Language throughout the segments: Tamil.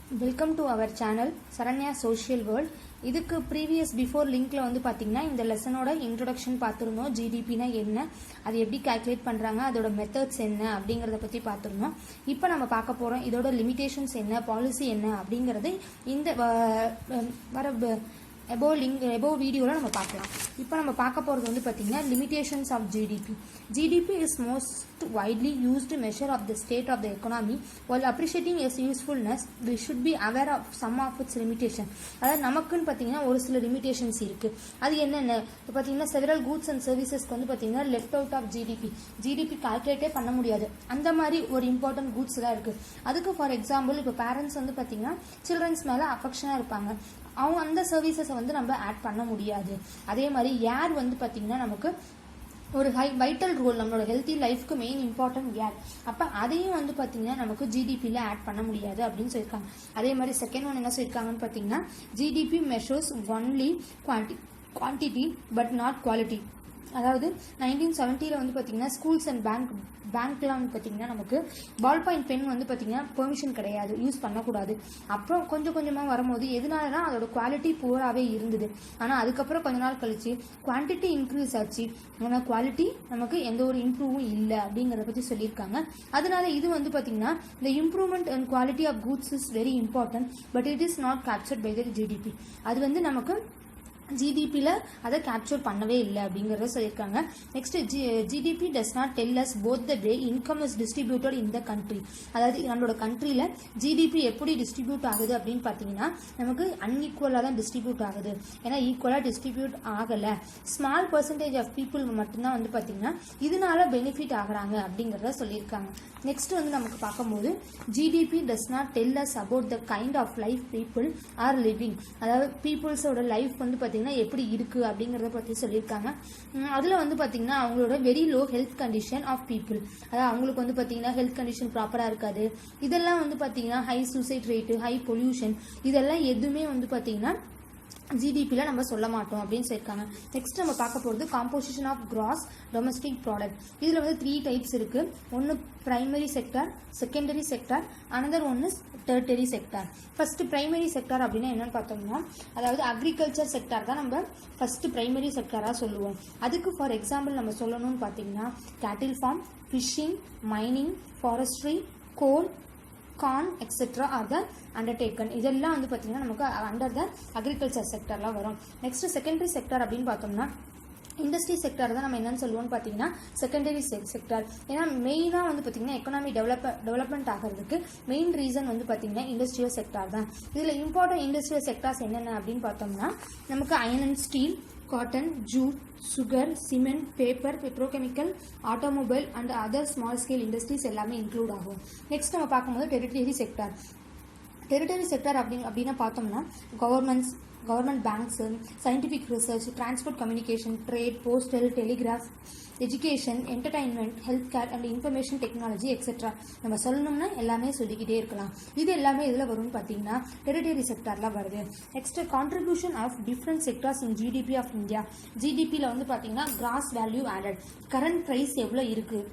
Welcome to our channel Saranya social world. இதுக்கு பிஃபோர் லிங்க்ல வந்து பார்த்தீங்கன்னா இந்த லெசனோட இன்ட்ரொடக்ஷன் பார்த்துருந்தோம். ஜிடிபினா என்ன, அது எப்படி கால்குலேட் பண்ணுறாங்க, அதோட மெத்தட்ஸ் என்ன அப்படிங்கிறத பற்றி பார்த்துருந்தோம். இப்போ நம்ம பார்க்க போகிறோம் இதோட லிமிடேஷன்ஸ் என்ன, பாலிசி என்ன அப்படிங்கிறது இந்த வர எபோவ் வீடியோவில் நம்ம பார்க்கலாம். இப்போ நம்ம பார்க்க போகிறது வந்து பார்த்தீங்கன்னா limitations of GDP. GDP is most widely used measure of the state of the economy. While appreciating its usefulness, we should be aware of some of its limitation. அதாவது நமக்குன்னு பார்த்தீங்கன்னா ஒரு சில லிமிடேஷன்ஸ் இருக்குது. அது என்னென்ன இப்போ பார்த்தீங்கன்னா செவரல் கூட்ஸ் அண்ட் சர்வீசஸ்க்கு வந்து பார்த்தீங்கன்னா லெஃப்ட் அவுட் ஆஃப் ஜிடிபி கால்குலேட்டே பண்ண முடியாது. அந்த மாதிரி ஒரு இம்பார்ட்டன்ட் கூட்ஸ்லாம் இருக்குது. அதுக்கு ஃபார் எக்ஸாம்பிள் இப்போ பேரண்ட்ஸ் வந்து பார்த்தீங்கன்னா சில்ட்ரன்ஸ் மேலே அஃபெக்ஷனாக இருப்பாங்க, அவங்க அந்த சர்வீசஸை வந்து நம்ம ஆட் பண்ண முடியாது. அதே மாதிரி ஏர் வந்து பார்த்தீங்கன்னா நமக்கு ஒரு வைட்டல் ரோல், நம்மளோட ஹெல்த்தி லைஃப்க்கு மெயின் இம்பார்ட்டன்ட் ஏர். அப்போ அதையும் வந்து பார்த்தீங்கன்னா நமக்கு ஜிடிபியில் ஆட் பண்ண முடியாது அப்படின்னு சொல்லியிருக்காங்க. அதே மாதிரி செகண்ட் ஒன் என்ன சொல்லியிருக்காங்கன்னு பார்த்தீங்கன்னா GDP measures only quantity but not quality. அதாவது 1970 வந்து பார்த்தீங்கன்னா ஸ்கூல்ஸ் அண்ட் பேங்க்லாம் வந்து பார்த்தீங்கன்னா நமக்கு பால் பாயிண்ட் பென் வந்து பார்த்தீங்கன்னா பெர்மிஷன் கிடையாது, யூஸ் பண்ணக்கூடாது. அப்புறம் கொஞ்சம் கொஞ்சமாக வரும்போது எதனாலனா அதோட குவாலிட்டி புவராகவே இருந்தது. ஆனால் அதுக்கப்புறம் கொஞ்ச நாள் கழிச்சு குவான்டிட்டி இன்க்ரீஸ் ஆச்சு, ஆனால் குவாலிட்டி நமக்கு எந்த ஒரு இம்ப்ரூவும் இல்லை அப்படிங்கிறத பற்றி சொல்லியிருக்காங்க. அதனால இது வந்து பார்த்தீங்கன்னா இந்த improvement and quality of goods is very important but it is not captured by the GDP. அது வந்து நமக்கு ஜிடிபியில் அதை கேப்சர் பண்ணவே இல்லை அப்படிங்கிறத சொல்லியிருக்காங்க. Next GDP does not tell as both the way income is distributed in the country. அதாவது நம்மளோட கண்ட்ரியில் ஜிடிபி எப்படி டிஸ்ட்ரிபியூட் ஆகுது அப்படின்னு பார்த்தீங்கன்னா நமக்கு அன்ஈக்குவலாக தான் டிஸ்ட்ரிபியூட் ஆகுது. ஏன்னா ஈக்குவலாக டிஸ்ட்ரிபியூட் ஆகலை, ஸ்மால் பர்சன்டேஜ் ஆஃப் பீப்புள் மட்டும்தான் வந்து பார்த்தீங்கன்னா இதனால பெனிஃபிட் ஆகுறாங்க அப்படிங்கிறத சொல்லியிருக்காங்க. நெக்ஸ்ட் வந்து நமக்கு பார்க்கும்போது GDP does not tell us about the kind of life people are living. அதாவது பீப்புள்ஸோட லைஃப் வந்து எப்படி இருக்கு அப்படிங்கறத பத்தி சொல்லியிருக்காங்க. அதுல வந்து பாத்தீங்கன்னா அவங்களோட very low health condition of people, அதாவது அவங்களுக்கு வந்து பாத்தீங்கன்னா ஹெல்த் கண்டிஷன் ப்ராப்பரா இருக்காது. இதெல்லாம் வந்து பாத்தீங்கன்னா high suicide rate, high pollution, இதெல்லாம் எதுவுமே வந்து பாத்தீங்கன்னா ஜிடிபியில் நம்ம சொல்ல மாட்டோம் அப்படின்னு சொல்லியிருக்காங்க. நெக்ஸ்ட் நம்ம பார்க்க போகிறது composition of gross domestic product. இதில் வந்து 3 டைப்ஸ் இருக்குது. ஒன்று primary sector, secondary sector, another ஒன்று tertiary sector. First primary sector அப்படின்னா என்னன்னு பார்த்தோம்னா அதாவது அக்ரிகல்ச்சர் செக்டார் தான் நம்ம ஃபர்ஸ்ட் பிரைமரி செக்டாராக சொல்லுவோம். அதுக்கு ஃபார் எக்ஸாம்பிள் நம்ம சொல்லணும்னு பார்த்தீங்கன்னா cattle farm, fishing, mining, forestry, coal, corn etcetera are the undertaken. இதெல்லாம் வந்து பார்த்தீங்கன்னா நமக்கு அண்டர் த அக்ரிகல்ச்சர் செக்டர்லாம் வரும். நெக்ஸ்ட் செகண்டரி செக்டார் அப்படின்னு பார்த்தோம்னா இண்டஸ்ட்ரி செக்டார் தான் நம்ம என்னன்னு சொல்லுவோம்னு பார்த்தீங்கன்னா செகண்டரி செக்டார். ஏன்னா மெயினாக வந்து பார்த்தீங்கன்னா எக்கனாமி டெவலப்மெண்ட் ஆகிறதுக்கு மெயின் ரீசன் வந்து பார்த்தீங்கன்னா இண்டஸ்ட்ரியல் செக்டார் தான். இதில் இம்பார்ட்டன்ட் இண்டஸ்ட்ரியல் செக்டார்ஸ் என்னென்ன அப்படின்னு பார்த்தோம்னா நமக்கு iron and steel, cotton, jute, sugar, cement, paper, petrochemical, automobile and other small scale industries எல்லாமே இன்க்ளூட் ஆகும். நெக்ஸ்ட் நம்ம பார்க்கும்போது டெரிட்டரி செக்டார். டெரிட்டரி செக்டார் அப்படின்னா பார்த்தோம்னா government banks, scientific research, transport communication, trade, postal, telegraph, education, entertainment, health care and information technology etcetera. நம்ம சொல்லணும்னா எல்லாமே சொல்லிக்கிட்டே இருக்கலாம். இது எல்லாமே இதில் வரும்னு பார்த்தீங்கன்னா டெரிட்டரி செக்டார்லாம் வருது. Next contribution of different sectors in GDP of India. ஜிடிபியில் வந்து பார்த்தீங்கன்னா gross value added, current price எவ்வளோ இருக்குது,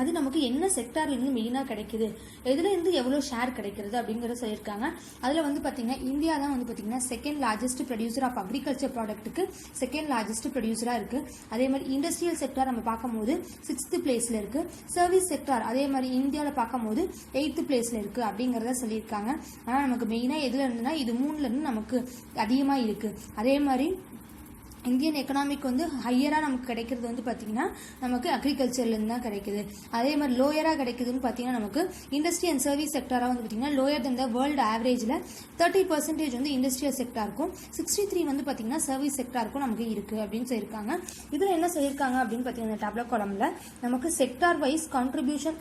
அது நமக்கு என்ன செக்டார்லேருந்து மெயினாக கிடைக்குது, எதுலேருந்து எவ்வளோ ஷேர் கிடைக்கிறது அப்படிங்கிறத சொல்லியிருக்காங்க. அதில் வந்து பார்த்தீங்கன்னா இந்தியா தான் வந்து பார்த்தீங்கன்னா second largest producer of agriculture ப்ராடக்ட்டுக்கு செகண்ட் லார்ஜஸ்ட் ப்ரொடியூசராக இருக்குது. அதே மாதிரி இண்டஸ்ட்ரியல் செக்டார் நம்ம பார்க்கும்போது 6th பிளேஸில் இருக்குது. சர்வீஸ் செக்டார் அதே மாதிரி இந்தியாவில் பார்க்கும்போது 8th பிளேஸில் இருக்குது அப்படிங்கிறத சொல்லியிருக்காங்க. ஆனால் நமக்கு மெயினாக எதில் இருந்துன்னா இது 3லேருந்து நமக்கு அதிகமாக இருக்குது. அதே மாதிரி இந்தியன் எக்கனாமிக் வந்து ஹையராக நமக்கு கிடைக்கிறது வந்து பார்த்தீங்கன்னா நமக்கு அக்ரிகல்ச்சர்லேருந்து தான் கிடைக்குது. அதே மாதிரி லோயராக கிடைக்குதுன்னு பார்த்தீங்கன்னா நமக்கு இண்டஸ்ட்ரி அண்ட் சர்வீஸ் செக்டாராக வந்து பார்த்தீங்கன்னா லோயர் தென் த வேர்ல்டு ஆவரேஜில் 30% வந்து இண்டஸ்ட்ரியல் செக்டாருக்கும் 63 வந்து பார்த்தீங்கன்னா சர்வீஸ் செக்டாருக்கும் நமக்கு இருக்குது அப்படின்னு சொல்லியிருக்காங்க. இதில் என்ன சொல்லியிருக்காங்க அப்படின்னு பார்த்தீங்கன்னா டேப்லெட் காலமில் நமக்கு sector wise contribution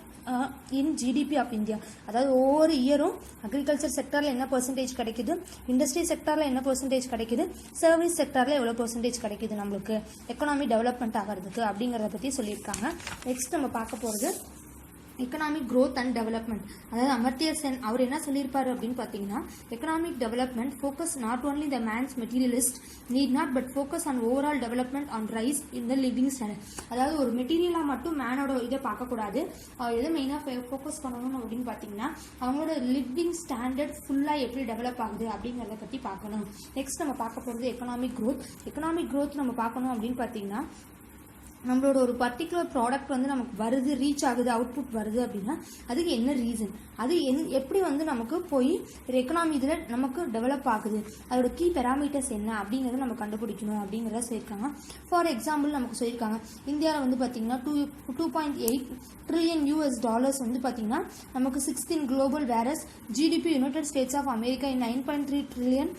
in GDP of India, அதாவது ஒவ்வொரு இயரும் அக்ரிகல்ச்சர் செக்டாரில் என்ன பெர்சன்டேஜ் கிடைக்குது, இண்டஸ்ட்ரி செக்டாரில் என்ன பெர்சன்டேஜ் கிடைக்குது, சர்வீஸ் செக்டாரில் எவ்வளோ பெர்சன்டேஜ் கிடைக்குது நம்மளுக்கு எக்கனாமி டெவலப்மெண்ட் ஆகிறதுக்கு அப்படிங்கிறத பற்றி சொல்லியிருக்காங்க. நெக்ஸ்ட் நம்ம பார்க்க போகிறது எக்கனாமிக் growth அண்ட் டெவலப்மெண்ட். அதாவது அமர்த்திய சென் அவர் என்ன சொல்லியிருப்பாரு அப்படின்னு பார்த்தீங்கன்னா, economic development focus not only the mens materialist need not but focus on overall development on rice in the living standard. அதாவது ஒரு மெட்டீரியலாக மட்டும் மேனோட இதை பார்க்கக்கூடாது, எதை மெயினாக ஃபோக்கஸ் பண்ணணும் அப்படின்னு பார்த்தீங்கன்னா அவங்களோட லிவிங் ஸ்டாண்டர்ட் ஃபுல்லாக எப்படி டெவலப் ஆகுது அப்படிங்கிறத பற்றி பார்க்கணும். நெக்ஸ்ட் நம்ம பார்க்க போகிறது எக்கனாமிக் growth. எக்கனாமிக் growth நம்ம பார்க்கணும் அப்படின்னு பார்த்தீங்கன்னா நம்மளோட ஒரு பர்டிகுலர் ப்ராடக்ட் வந்து நமக்கு வருது, ரீச் ஆகுது, அவுட்புட் வருது அப்படின்னா அதுக்கு என்ன ரீசன், அது எப்படி வந்து நமக்கு போய் ஒரு எக்கனாமி இதில் நமக்கு டெவலப் ஆகுது, அதோட கீ பெராமீட்டர்ஸ் என்ன அப்படிங்கிறத நம்ம கண்டுபிடிக்கணும் அப்படிங்கிறத சொல்லியிருக்காங்க. ஃபார் எக்ஸாம்பிள் நமக்கு சொல்லியிருக்காங்க இந்தியாவில் வந்து பார்த்தீங்கன்னா 2.8 ட்ரில்லியன் US வந்து பார்த்தீங்கன்னா நமக்கு 6th in global, whereas GDP United States of America in 9.3 trillion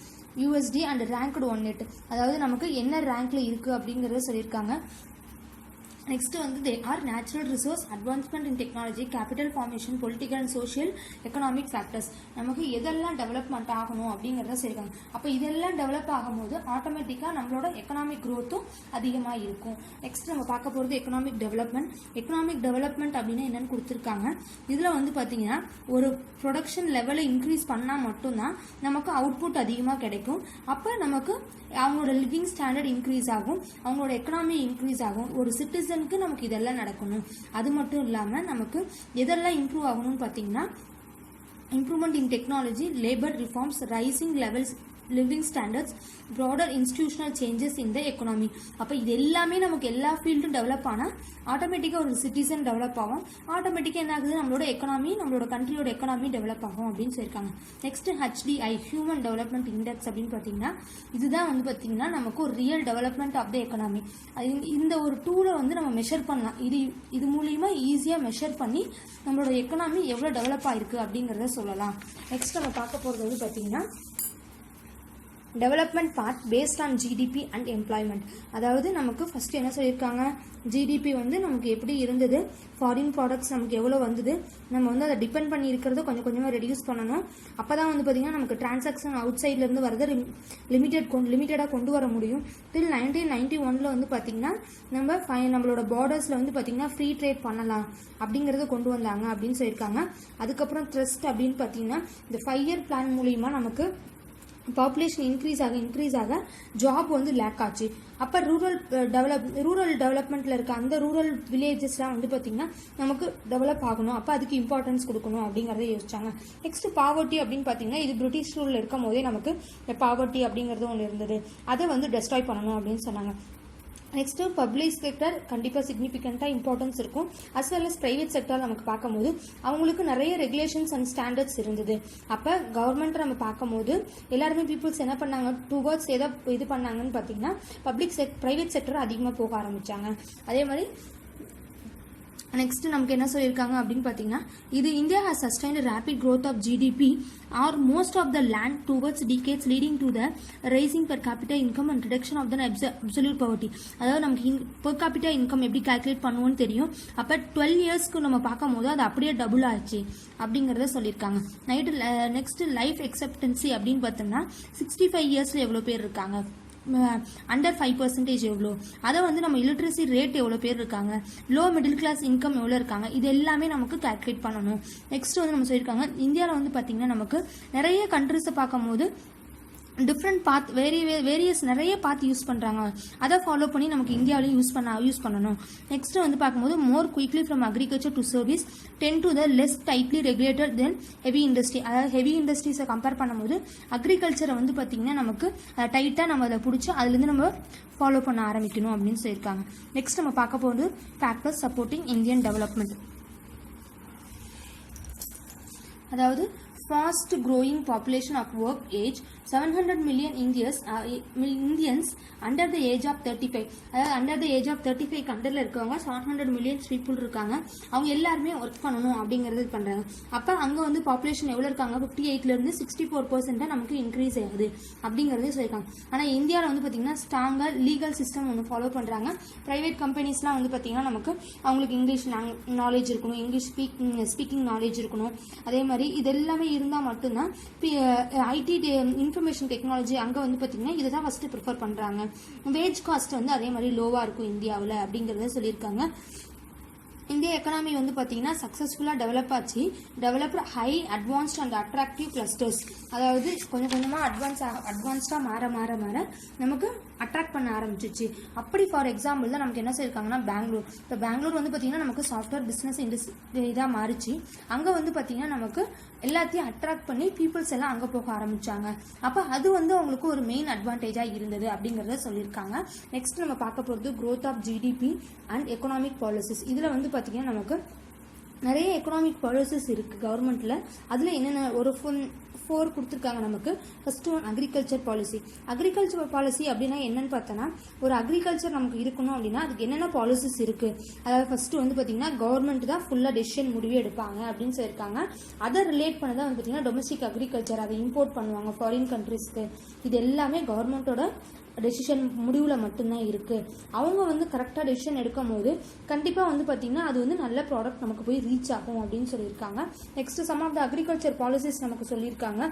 USD and ranked 108. அதாவது நமக்கு என்ன ரேங்க்ல இருக்கு அப்படிங்கிறத சொல்லியிருக்காங்க. நெக்ஸ்ட் வந்து they are natural resource, advancement in technology, capital formation, political and social economic factors. நமக்கு எதெல்லாம் டெவலப்மெண்ட் ஆகணும் அப்படிங்கிறத சொல்லியிருக்காங்க. அப்போ இதெல்லாம் டெவலப் ஆகும்போது ஆட்டோமேட்டிக்காக நம்மளோட எக்கனாமிக் க்ரோத்தும் அதிகமாக இருக்கும். நெக்ஸ்ட் நம்ம பார்க்க போகிறது எக்கனாமிக் டெவலப்மெண்ட். எக்கனாமிக் டெவலப்மெண்ட் அப்படின்னா என்னன்னு கொடுத்துருக்காங்க. இதில் வந்து பார்த்தீங்கன்னா ஒரு ப்ரொடக்ஷன் லெவலை இன்க்ரீஸ் பண்ணால் மட்டும்தான் நமக்கு அவுட்புட் அதிகமாக கிடைக்கும். அப்போ நமக்கு அவங்களோட லிவிங் ஸ்டாண்டர்ட் இன்க்ரீஸ் ஆகும், அவங்களோட எக்கனாமி இன்க்ரீஸ் ஆகும். ஒரு சிட்டிசனுக்கு நமக்கு இதெல்லாம் நடக்கணும். அது மட்டும் இல்லாமல் நமக்கு எதெல்லாம் இம்ப்ரூவ் ஆகணும்னு பார்த்தீங்கன்னா improvement in technology, labour reforms, rising levels living standards, broader institutional changes in the economy. அப்போ இது எல்லாமே நமக்கு எல்லா ஃபீல்டும் டெவலப் ஆனால் ஆட்டோமேட்டிக்காக ஒரு சிட்டிசன் டெவலப் ஆகும். ஆட்டோமேட்டிக்காக என்ன ஆகுது, நம்மளோட எக்கனாமி, நம்மளோட கண்ட்ரியோட எக்கனாமி டெவலப் ஆகும் அப்படின்னு சொல்லியிருக்காங்க. Next HDI human development index அப்படின்னு பார்த்தீங்கன்னா இதுதான் வந்து பார்த்தீங்கன்னா நமக்கு ஒரு real development of the economy. இந்த ஒரு டூலை வந்து நம்ம மெஷர் பண்ணலாம். இது மூலியமா ஈஸியாக மெஷர் பண்ணி நம்மளோட எக்கனாமி எவ்வளோ டெவலப் ஆயிருக்கு அப்படிங்கிறத சொல்லலாம். நெக்ஸ்ட் நம்ம பார்க்க போகிறது வந்து பார்த்தீங்கன்னா development part based on GDP and employment. அதாவது நமக்கு ஃபர்ஸ்ட் என்ன சொல்லியிருக்காங்க, GDP வந்து நமக்கு எப்படி இருந்தது, ஃபாரின் ப்ராடக்ட்ஸ் நமக்கு எவ்வளோ வந்தது, நம்ம வந்து அதை டிபெண்ட் பண்ணி இருக்கிறத கொஞ்சம் கொஞ்சமாக ரெடியூஸ் பண்ணணும். அப்போ தான் வந்து பார்த்திங்கன்னா நமக்கு டிரான்சாக்ஷன் அவுட் சைட்லேருந்து வரதை லிமிட்டடாக கொண்டு வர முடியும். டில் 1991 வந்து பார்த்திங்கன்னா நம்மளோட பார்டர்ஸில் வந்து பார்த்திங்கன்னா ஃப்ரீ ட்ரேட் பண்ணலாம் அப்படிங்கிறத கொண்டு வந்தாங்க அப்படின்னு சொல்லியிருக்காங்க. அதுக்கப்புறம் ட்ரஸ்ட் அப்படின்னு பார்த்திங்கன்னா இந்த 5 year பிளான் மூலிமா நமக்கு பாப்புலேஷன் இன்க்ரீஸ் ஆக ஜாப் வந்து லேக் ஆச்சு. அப்போ ரூரல் டெவலப்மெண்ட்டில் இருக்க அந்த ரூரல் வில்லேஜஸ்லாம் வந்து பார்த்திங்கன்னா நமக்கு டெவலப் ஆகணும். அப்போ அதுக்கு இம்பார்ட்டன்ஸ் கொடுக்கணும் அப்படிங்கிறத யோசிச்சாங்க. நெக்ஸ்ட் பாவர்ட்டி அப்படின்னு பார்த்தீங்கன்னா இது பிரிட்டிஷ் ரூலில் இருக்கும் போதே நமக்கு பாவர்ட்டி அப்படிங்கிறது ஒன்று இருந்தது, அதை வந்து டெஸ்ட்ராய் பண்ணணும் அப்படின்னு சொன்னாங்க. நெக்ஸ்ட்டு பப்ளிக் செக்டர் கண்டிப்பாக சிக்னிஃபிகண்ட்டாக இம்பார்ட்டன்ஸ் இருக்கும். As well as private sector நமக்கு பார்க்கும்போது அவங்களுக்கு நிறைய ரெகுலேஷன்ஸ் அண்ட் ஸ்டாண்டர்ட்ஸ் இருந்தது. அப்போ கவர்மெண்ட் நம்ம பார்க்கும்போது எல்லாருமே பீப்புள்ஸ் என்ன பண்ணாங்க, டுவர்ட்ஸ் எதை இது பண்ணாங்கன்னு பார்த்தீங்கன்னா ப்ரைவேட் செக்டர் அதிகமாக போக ஆரம்பித்தாங்க. அதே மாதிரி நெக்ஸ்ட் நமக்கு என்ன சொல்லியிருக்காங்க அப்படின்னு பார்த்தீங்கன்னா இது India has sustained rapid growth of GDP or most of the land towards decades leading to the rising per capital income and reduction of the absolute poverty. அதாவது நமக்கு பெர் கேபிட்டல் இன்கம் எப்படி கால்குலேட் பண்ணுவோன்னு தெரியும். அப்போ 12 yearsக்கு நம்ம பார்க்கும் போது அது அப்படியே டபுள் ஆச்சு அப்படிங்கிறத சொல்லியிருக்காங்க. நெக்ஸ்ட் லைஃப் எக்ஸ்பெக்டன்சி அப்படின்னு பார்த்தோம்னா 65 yearsல எவ்வளோ பேர் இருக்காங்க, அண்டர் 5% எவ்வளோ, அதை வந்து நம்ம இலிட்ரஸி ரேட் எவ்வளோ பேர் இருக்காங்க, லோ மிடில் கிளாஸ் இன்கம் எவ்வளோ இருக்காங்க, இது எல்லாமே நமக்கு கால்குலேட் பண்ணணும். நெக்ஸ்ட் வந்து நம்ம சொல்லியிருக்காங்க இந்தியாவில் வந்து பார்த்திங்கன்னா நமக்கு நிறைய கண்ட்ரிஸை பார்க்கும்போது டிஃப்ரெண்ட் பாத் வேரியஸ் நிறைய பாத் யூஸ் பண்ணுறாங்க. அதை ஃபாலோ பண்ணி நமக்கு இந்தியாவிலையும் யூஸ் பண்ணணும். நெக்ஸ்ட் வந்து பார்க்கும்போது more quickly from agriculture to service then to the less tightly regulated then heavy industry. அதாவது ஹெவி இண்டஸ்ட்ரீஸை கம்பேர் பண்ணும்போது அக்ரிகல்ச்சரை வந்து பார்த்திங்கன்னா நமக்கு டைட்டாக நம்ம அதை பிடிச்சி அதுலேருந்து நம்ம ஃபாலோ பண்ண ஆரம்பிக்கணும் அப்படின்னு சொல்லியிருக்காங்க. நெக்ஸ்ட் நம்ம பார்க்க போகிறது ஃபேக்டர்ஸ் சப்போர்ட்டிங் இந்தியன் டெவலப்மெண்ட். அதாவது fast growing population of work age 700 million Indians under the age of 35. அதாவது under the age of 35 கண்டரில் இருக்கவங்க 700 million people இருக்காங்க. அவங்க எல்லாருமே ஒர்க் பண்ணணும் அப்படிங்கிறது பண்ணுறாங்க. அப்போ அங்கே வந்து பாப்புலேஷன் எவ்வளோ இருக்காங்க, 58லேருந்து 64% நமக்கு இன்க்ரீஸ் ஆகுது அப்படிங்கிறதே சொல்லியிருக்காங்க. ஆனால் இந்தியாவில் வந்து பார்த்திங்கன்னா ஸ்ட்ராங்காக லீகல் சிஸ்டம் ஒன்று ஃபாலோ பண்ணுறாங்க. ப்ரைவேட் கம்பெனிஸ்லாம் வந்து பார்த்திங்கன்னா நமக்கு அவங்களுக்கு இங்கிலீஷ் நாலேஜ் இருக்கணும், இங்கிலீஷ் ஸ்பீக்கிங் நாலேஜ் இருக்கணும். அதே மாதிரி இது எல்லாமே இருந்தால் மட்டும்தான் ஐடி இன்ஃபர்மேஷன் டெக்னாலஜி அங்கே வந்து பார்த்திங்கன்னா இதை தான் ஃபஸ்ட்டு ப்ரிஃபர் பண்ணுறாங்க. வேஜ் காஸ்ட் வந்து அதே மாதிரி லோவாக இருக்கும் இந்தியாவில் அப்படிங்கிறத சொல்லியிருக்காங்க. இந்திய எக்கனாமி வந்து பார்த்தீங்கன்னா சக்ஸஸ்ஃபுல்லாக டெவலப் ஆச்சு. Developed high advanced and attractive clusters, அதாவது கொஞ்சம் கொஞ்சமாக அட்வான்ஸ்டாக மாற மாற மாற நமக்கு அட்ராக்ட் பண்ண ஆரம்பிச்சிச்சு. அப்படி ஃபார் எக்ஸாம்பிள் தான் நமக்கு என்ன சொல்லியிருக்காங்கன்னா பெங்களூர். இப்போ பெங்களூர் வந்து பார்த்தீங்கன்னா நமக்கு சாஃப்ட்வேர் பிஸ்னஸ் இண்டஸ்ட்ரி இதாக மாறிச்சு. அங்கே வந்து பார்த்தீங்கன்னா நமக்கு எல்லாத்தையும் அட்ராக்ட் பண்ணி பீப்புள்ஸ் எல்லாம் அங்கே போக ஆரம்பிச்சாங்க. அப்போ அது வந்து அவங்களுக்கு ஒரு மெயின் அட்வான்டேஜாக இருந்தது அப்படிங்கிறத சொல்லியிருக்காங்க. நெக்ஸ்ட் நம்ம பார்க்க போகிறது growth of GDP and economic policies. இதில் வந்து பார்த்தீங்கன்னா நமக்கு நிறைய எக்கனாமிக் பாலிசிஸ் இருக்குது கவர்மெண்ட்டில். அதில் என்னென்ன ஒரு 4 கொடுத்துருக்காங்க நமக்கு. First one agriculture policy. Agriculture policy அப்படின்னா என்னன்னு பார்த்தோன்னா, ஒரு அக்ரிகல்ச்சர் நமக்கு இருக்கணும் அப்படின்னா அதுக்கு என்னென்ன பாலிசிஸ் இருக்குது. அதாவது ஃபர்ஸ்ட் வந்து பார்த்தீங்கன்னா கவர்மெண்ட் தான் ஃபுல்லாக டெசிஷன் முடிவு எடுப்பாங்க அப்படின்னு சொல்லியிருக்காங்க. அதை ரிலேட் பண்ணதான் வந்து பார்த்தீங்கன்னா டொமஸ்டிக் அக்ரிகல்ச்சர், அதை இம்போர்ட் பண்ணுவாங்க ஃபாரின் கண்ட்ரிஸ்க்கு. இது எல்லாமே கவர்மெண்ட்டோட டெசிஷன் முடிவில் மட்டும்தான் இருக்குது. அவங்க வந்து கரெக்டாக டெசிஷன் எடுக்கும் போது கண்டிப்பாக வந்து பார்த்திங்கன்னா அது வந்து நல்ல ப்ராடக்ட் நமக்கு போய் ரீச் ஆகும் அப்படின்னு சொல்லியிருக்காங்க. Next some of the agriculture policies நமக்கு சொல்லியிருக்காங்க.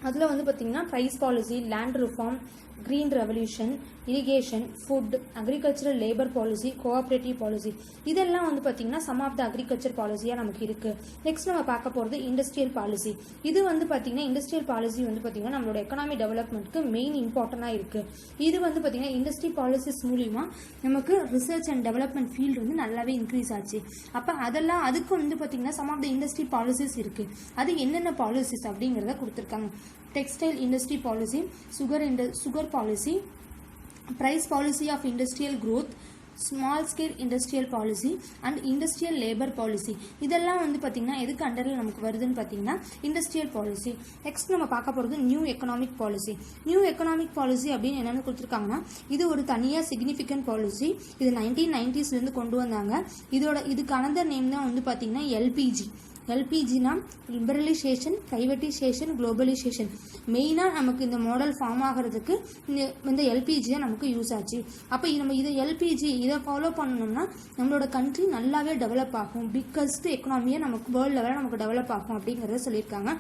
அதில் வந்து பார்த்திங்கன்னா price policy, land reform, green revolution, irrigation, food, agricultural labour policy, cooperative policy, இதெல்லாம் வந்து பார்த்தீங்கன்னா சம் ஆஃப் த அக்ரிகல்ச்சர் பாலிசியாக நமக்கு இருக்குது. நெக்ஸ்ட் நம்ம பார்க்க போகிறது இண்டஸ்ட்ரியல் பாலிசி. இது வந்து பார்த்தீங்கன்னா இண்டஸ்ட்ரியல் பாலிசி வந்து பார்த்தீங்கன்னா நம்மளோட எக்கனாமி டெவலப்மெண்ட்க்கு மெயின் இம்பார்ட்டண்டாக இருக்குது. இது வந்து பார்த்தீங்கன்னா இண்டஸ்ட்ரி பாலிசிஸ் மூலிமா நமக்கு ரிசர்ச் அண்ட் டெவலப்மெண்ட் ஃபீல்டு வந்து நல்லாவே இன்க்ரீஸ் ஆச்சு. அப்போ அதெல்லாம் அதுக்கு வந்து பார்த்தீங்கன்னா some of the industry policies இருக்குது. அது என்னென்ன பாலிசிஸ் அப்படிங்கிறத கொடுத்துருக்காங்க. Textile industry policy, sugar policy, price policy of industrial growth, small scale industrial policy and industrial labor policy. இதெல்லாம் வந்து பார்த்தீங்கன்னா எதுக்கு அண்டரில் நமக்கு வருதுன்னு பார்த்தீங்கன்னா இண்டஸ்ட்ரியல் பாலிசி. நெக்ஸ்ட் நம்ம பார்க்க போகிறது new economic policy. New economic policy அப்படின்னு என்னென்னு கொடுத்துருக்காங்கன்னா, இது ஒரு தனியாக சிக்னிஃபிகண்ட் பாலிசி. இது 1990s கொண்டு வந்தாங்க. இதுக்கு அனதர் நேம் தான் வந்து பார்த்தீங்கன்னா எல்பிஜி. எல்பிஜினா லிபரலைசேஷன், பிரைவேட்டைசேஷன், குளோபலைசேஷன். மெயினாக நமக்கு இந்த மாடல் ஃபார்ம் ஆகிறதுக்கு இந்த எல்பிஜி தான் நமக்கு யூஸ் ஆச்சு. அப்போ நம்ம எல்பிஜி இதை ஃபாலோ பண்ணணும்னா நம்மளோட கண்ட்ரி நல்லாவே டெவலப் ஆகும். பிக்கஸ்ட் எக்கனாமியாக நமக்கு வேர்ல்டு லெவலில் நமக்கு டெவலப் ஆகும் அப்படிங்கிறத சொல்லியிருக்காங்க.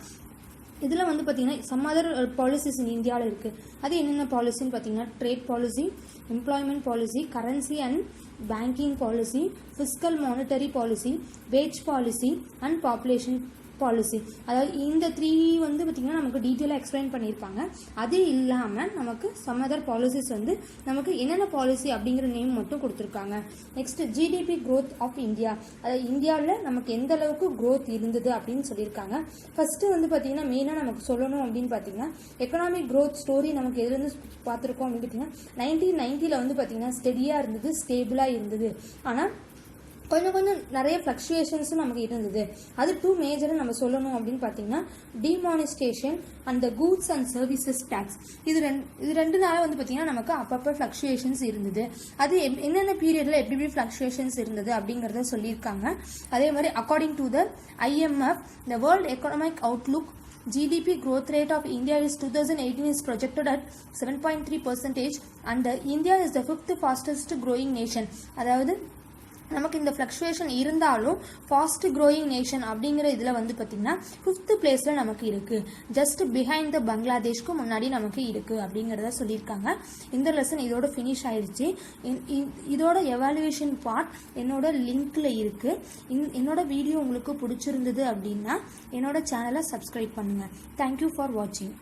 இதில் வந்து பார்த்தீங்கன்னா சம் அதர் பாலிசிஸ் இந்தியாவில் இருக்குது. அது என்னென்ன பாலிசின்னு பார்த்தீங்கன்னா trade policy, employment policy, currency and banking policy, fiscal monetary policy, wage policy and population policy. அதாவது இந்த 3 வந்து பார்த்திங்கன்னா நமக்கு டீட்டெயிலாக எக்ஸ்பிளைன் பண்ணியிருப்பாங்க. அது இல்லாமல் நமக்கு சம் அதர் பாலிசிஸ் வந்து நமக்கு என்னென்ன பாலிசி அப்படிங்கிற நேம் மட்டும் கொடுத்துருக்காங்க. Next GDP growth of India. அதாவது இந்தியாவில் நமக்கு எந்த அளவுக்கு growth இருந்தது அப்படின்னு சொல்லியிருக்காங்க. ஃபர்ஸ்ட்டு வந்து பார்த்திங்கன்னா மெயினாக நமக்கு சொல்லணும் அப்படின்னு பார்த்தீங்கன்னா எக்கனாமிக் growth ஸ்டோரி நமக்கு எதுலேருந்து பார்த்துருக்கோம் அப்படின்னு பார்த்தீங்கன்னா 1990 வந்து பார்த்திங்கன்னா ஸ்டெடியாக இருந்தது, ஸ்டேபிளாக இருந்தது. ஆனால் கொஞ்சம் நிறைய ஃப்ளக்சுவேஷன்ஸும் நமக்கு இருந்தது. அது 2 மேஜராக நம்ம சொல்லணும் அப்படின்னு பார்த்தீங்கன்னா demonetisation and the goods and services tax. இது ரெண்டுனால வந்து பார்த்தீங்கன்னா நமக்கு அப்பப்போ ஃப்ளக்சுவேஷன்ஸ் இருந்தது. அது என்னென்ன பீரியடில் எப்படி ஃப்ளக்சுவேஷன்ஸ் இருந்தது அப்படிங்கிறத சொல்லியிருக்காங்க. அதே மாதிரி according to the IMF, the World Economic Outlook, GDP growth rate of India is 2018 is projected at 7.3% and India is the 5th fastest growing nation. அதாவது நமக்கு இந்த ஃப்ளக்சுவேஷன் இருந்தாலும் ஃபாஸ்ட் க்ரோயிங் நேஷன் அப்படிங்கிற இதில் வந்து பார்த்திங்கன்னா 5th பிளேஸில் நமக்கு இருக்குது. ஜஸ்ட் பிஹைண்ட் த பங்களாதேஷ்க்கு முன்னாடி நமக்கு இருக்குது அப்படிங்கிறத சொல்லியிருக்காங்க. இந்த லெசன் இதோட ஃபினிஷ் ஆயிடுச்சு. இதோட எவாலுவேஷன் பார்ட் என்னோட லிங்க்கில் இருக்குது. என்னோட வீடியோ உங்களுக்கு பிடிச்சிருந்தது அப்படின்னா என்னோட சேனலை சப்ஸ்கிரைப் பண்ணுங்கள். தேங்க்யூ ஃபார் வாட்சிங்.